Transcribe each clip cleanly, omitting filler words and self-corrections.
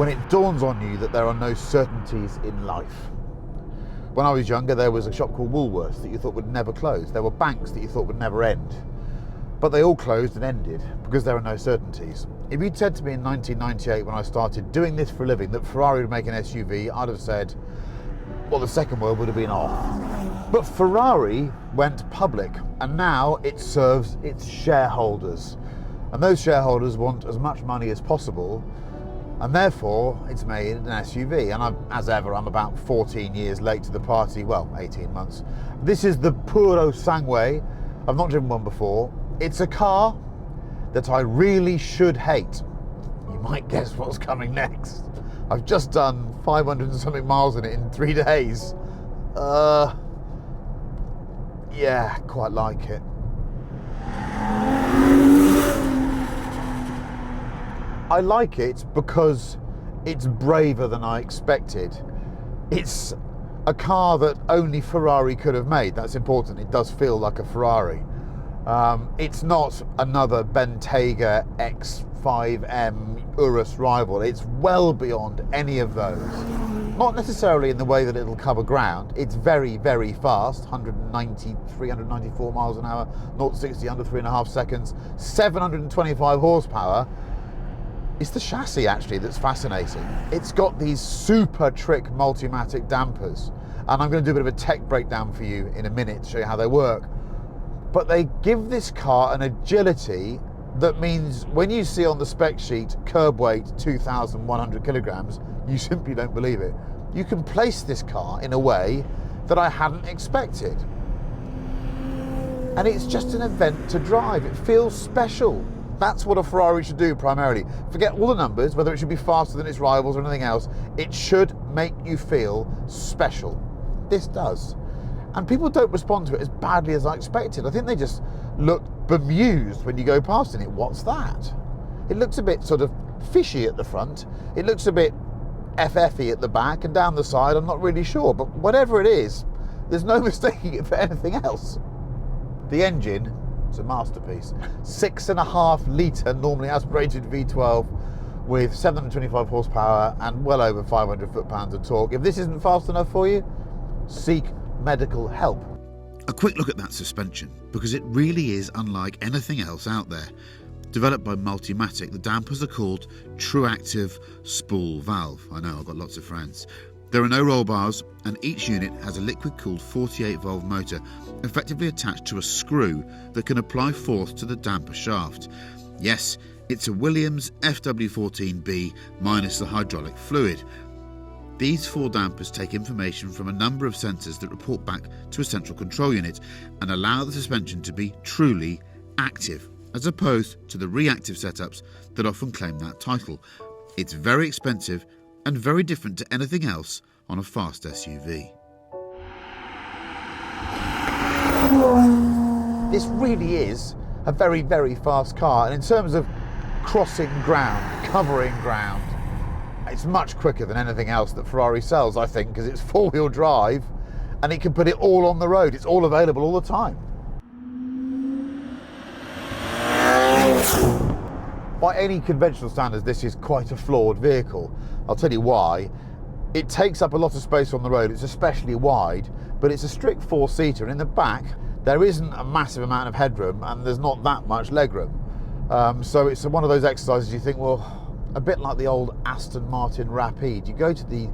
when it dawns on you that there are no certainties in life. When I was younger, there was a shop called Woolworths that you thought would never close. There were banks that you thought would never end. But they all closed and ended because there are no certainties. If you'd said to me in 1998 when I started doing this for a living that Ferrari would make an SUV, I'd have said, well, the Second World would have been off. But Ferrari went public and now it serves its shareholders. And those shareholders want as much money as possible, and therefore it's made an SUV. And as ever, I'm about 14 years late to the party, well, 18 months. This is the Purosangue. I've not driven one before. It's a car that I really should hate. You might guess what's coming next. I've just done 500 and something miles in it in 3 days. Yeah, quite like it. I like it because it's braver than I expected. It's a car that only Ferrari could have made. That's important. It does feel like a Ferrari. It's not another Bentayga X5M Urus rival. It's well beyond any of those. Not necessarily in the way that it'll cover ground. It's very, very fast, 394 miles an hour, 0 to 60 under 3.5 seconds, 725 horsepower. It's the chassis actually that's fascinating. It's got these super trick Multimatic dampers, and I'm going to do a bit of a tech breakdown for you in a minute to show you how they work. But they give this car an agility that means when you see on the spec sheet curb weight 2,100 kilograms, you simply don't believe it. You can place this car in a way that I hadn't expected. And it's just an event to drive. It feels special. That's what a Ferrari should do primarily. Forget all the numbers, whether it should be faster than its rivals or anything else. It should make you feel special. This does. And people don't respond to it as badly as I expected. I think they just look bemused when you go past in it. What's that? It looks a bit sort of fishy at the front. It looks a bit FF-y at the back, and down the side I'm not really sure. But whatever it is, there's no mistaking it for anything else. The engine, it's a masterpiece. 6.5 litre normally aspirated V12 with 725 horsepower and well over 500 foot-pounds of torque. If this isn't fast enough for you, seek medical help. A quick look at that suspension, because it really is unlike anything else out there. Developed by Multimatic, the dampers are called True Active Spool Valve. I know, I've got lots of friends. There are no roll bars, and each unit has a liquid-cooled 48-valve motor effectively attached to a screw that can apply force to the damper shaft. Yes, it's a Williams FW14B minus the hydraulic fluid. These 4 dampers take information from a number of sensors that report back to a central control unit and allow the suspension to be truly active, as opposed to the reactive setups that often claim that title. It's very expensive and very different to anything else on a fast SUV. This really is a very, very fast car, and in terms of crossing ground, covering ground, it's much quicker than anything else that Ferrari sells, I think, because it's 4-wheel drive and it can put it all on the road. It's all available all the time. By any conventional standards, this is quite a flawed vehicle. I'll tell you why. It takes up a lot of space on the road. It's especially wide, but it's a strict 4-seater, and in the back there isn't a massive amount of headroom and there's not that much legroom. So it's one of those exercises you think, well, a bit like the old Aston Martin Rapide. You go to the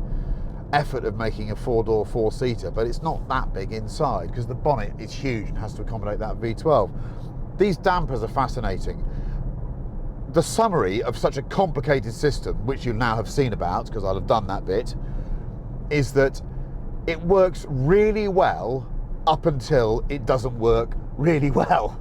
effort of making a 4-door 4-seater, but it's not that big inside because the bonnet is huge and has to accommodate that V12. These dampers are fascinating. The summary of such a complicated system, which you now have seen about because I'll have done that bit, is that it works really well up until it doesn't work really well.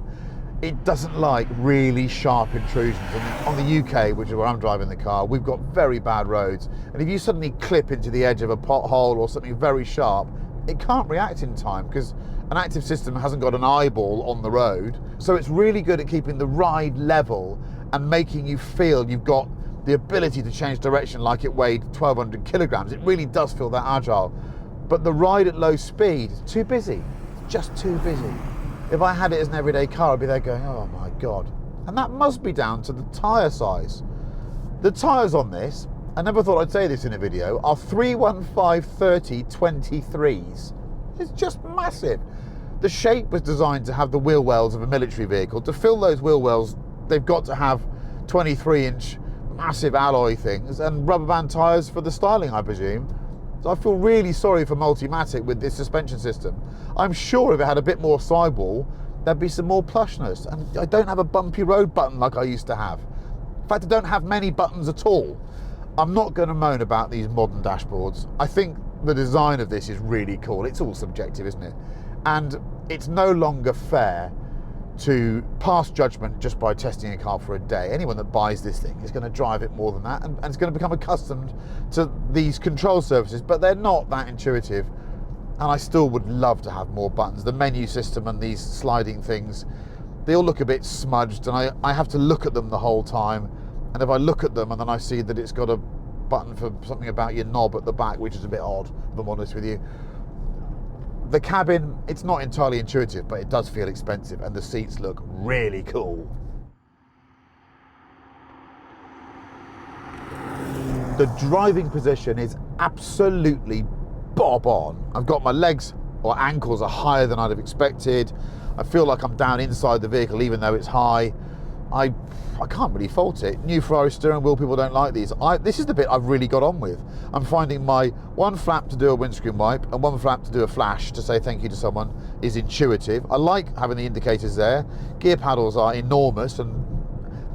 It doesn't like really sharp intrusions. On the UK, which is where I'm driving the car, we've got very bad roads, and if you suddenly clip into the edge of a pothole or something very sharp, it can't react in time because an active system hasn't got an eyeball on the road. So it's really good at keeping the ride level and making you feel you've got the ability to change direction like it weighed 1,200 kilograms. It really does feel that agile. But the ride at low speed is too busy. It's just too busy. If I had it as an everyday car, I'd be there going, oh my God. And that must be down to the tyre size. The tyres on this I never thought I'd say this in a video, are 315/30/23s. It's just massive. The shape was designed to have the wheel wells of a military vehicle. To fill those wheel wells, they've got to have 23-inch massive alloy things and rubber band tyres for the styling, I presume. So I feel really sorry for Multimatic with this suspension system. I'm sure if it had a bit more sidewall, there'd be some more plushness. And I don't have a bumpy road button like I used to have. In fact, I don't have many buttons at all. I'm not going to moan about these modern dashboards. I think the design of this is really cool. It's all subjective, isn't it? And it's no longer fair to pass judgment just by testing a car for a day. Anyone that buys this thing is going to drive it more than that, and it's going to become accustomed to these control surfaces, but they're not that intuitive. And I still would love to have more buttons. The menu system and these sliding things, they all look a bit smudged, and I have to look at them the whole time. And if I look at them and then I see that it's got a button for something about your knob at the back, which is a bit odd, if I'm honest with you. The cabin, it's not entirely intuitive, but it does feel expensive, and the seats look really cool. The driving position is absolutely bob on. I've got my legs or ankles are higher than I'd have expected. I feel like I'm down inside the vehicle even though it's high. I can't really fault it. New Ferrari steering wheel, people don't like these. This is the bit I've really got on with. I'm finding my one flap to do a windscreen wipe and one flap to do a flash to say thank you to someone is intuitive. I like having the indicators there. Gear paddles are enormous, and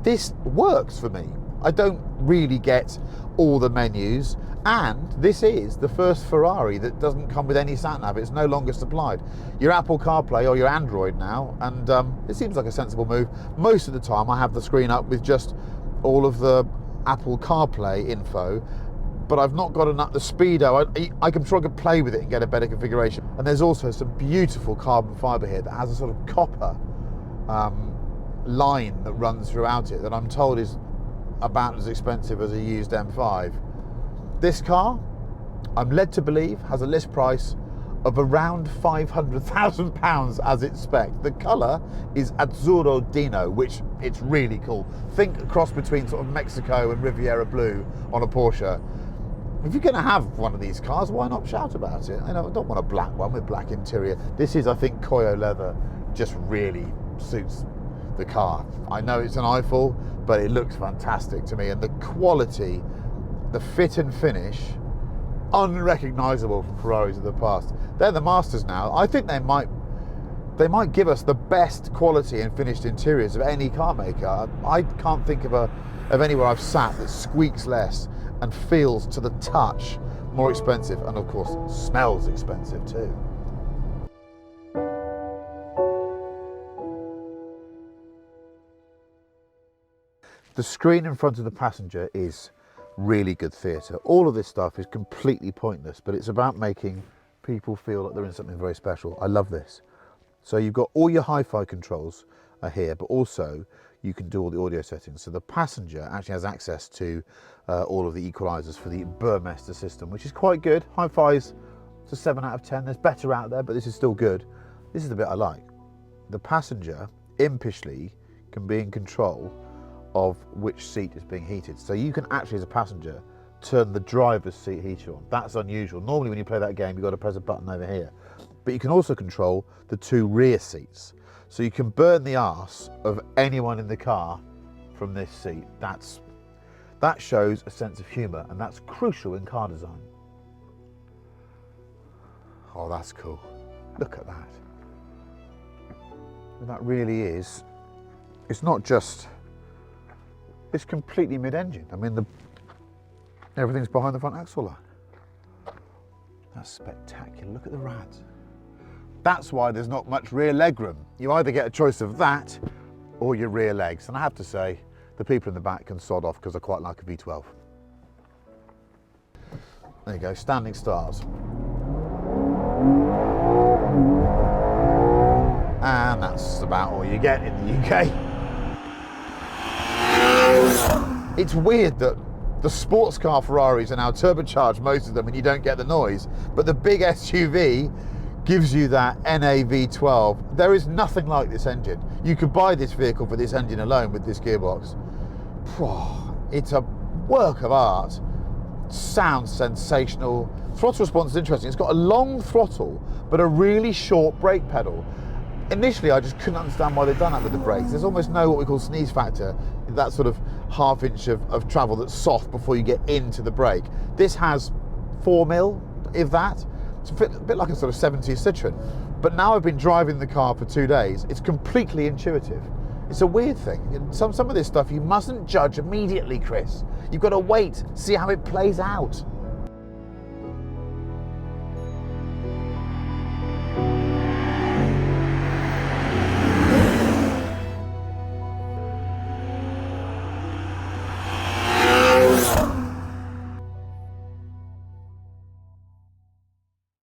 this works for me. I don't really get all the menus, and this is the first Ferrari that doesn't come with any sat-nav. It's no longer supplied. Your Apple CarPlay or your Android now, and it seems like a sensible move. Most of the time I have the screen up with just all of the Apple CarPlay info, but I've not got enough, the speedo, I can try to play with it and get a better configuration. And there's also some beautiful carbon fibre here that has a sort of copper line that runs throughout it that I'm told is about as expensive as a used M5. This car, I'm led to believe, has a list price of around £500,000 as its spec. The colour is Azzurro Dino, which it's really cool. Think a cross between sort of Mexico and Riviera Blue on a Porsche. If you're going to have one of these cars, why not shout about it? I don't want a black one with black interior. This is, I think, Koyo leather just really suits the car. I know it's an eyeful, but it looks fantastic to me, and the quality, the fit and finish, unrecognisable from Ferraris of the past. They're the masters now. I think they might give us the best quality and finished interiors of any car maker. I can't think of anywhere I've sat that squeaks less and feels to the touch more expensive, and of course smells expensive too. The screen in front of the passenger is really good theatre. All of this stuff is completely pointless, but it's about making people feel like they're in something very special. I love this. So you've got all your hi-fi controls are here, but also you can do all the audio settings. So the passenger actually has access to all of the equalizers for the Burmester system, which is quite good. Hi-Fi's, it's a 7 out of 10. There's better out there, but this is still good. This is the bit I like. The passenger impishly can be in control of which seat is being heated. So you can actually, as a passenger, turn the driver's seat heater on. That's unusual. Normally when you play that game, you've got to press a button over here. But you can also control the two rear seats. So you can burn the arse of anyone in the car from this seat. That shows a sense of humour, and that's crucial in car design. Oh, that's cool. Look at that. And that really is, it's not just, it's completely mid-engine. I mean, everything's behind the front axle line. That's spectacular. Look at the rads. That's why there's not much rear legroom. You either get a choice of that or your rear legs. And I have to say, the people in the back can sod off because I quite like a V12. There you go, standing starts. And that's about all you get in the UK. It's weird that the sports car Ferraris are now turbocharged, most of them, and you don't get the noise. But the big SUV gives you that NA V12. There is nothing like this engine. You could buy this vehicle for this engine alone with this gearbox. It's a work of art. sounds sensational. Throttle response is interesting. It's got a long throttle, but a really short brake pedal. Initially, I just couldn't understand why they'd done that with the brakes. There's almost no what we call sneeze factor, that sort of ½ inch of travel that's soft before you get into the brake. This has 4 mil, if that. It's a bit like a sort of 70s Citroen. But now I've been driving the car for 2 days, it's completely intuitive. It's a weird thing. Some of this stuff you mustn't judge immediately, Chris. You've got to wait, see how it plays out.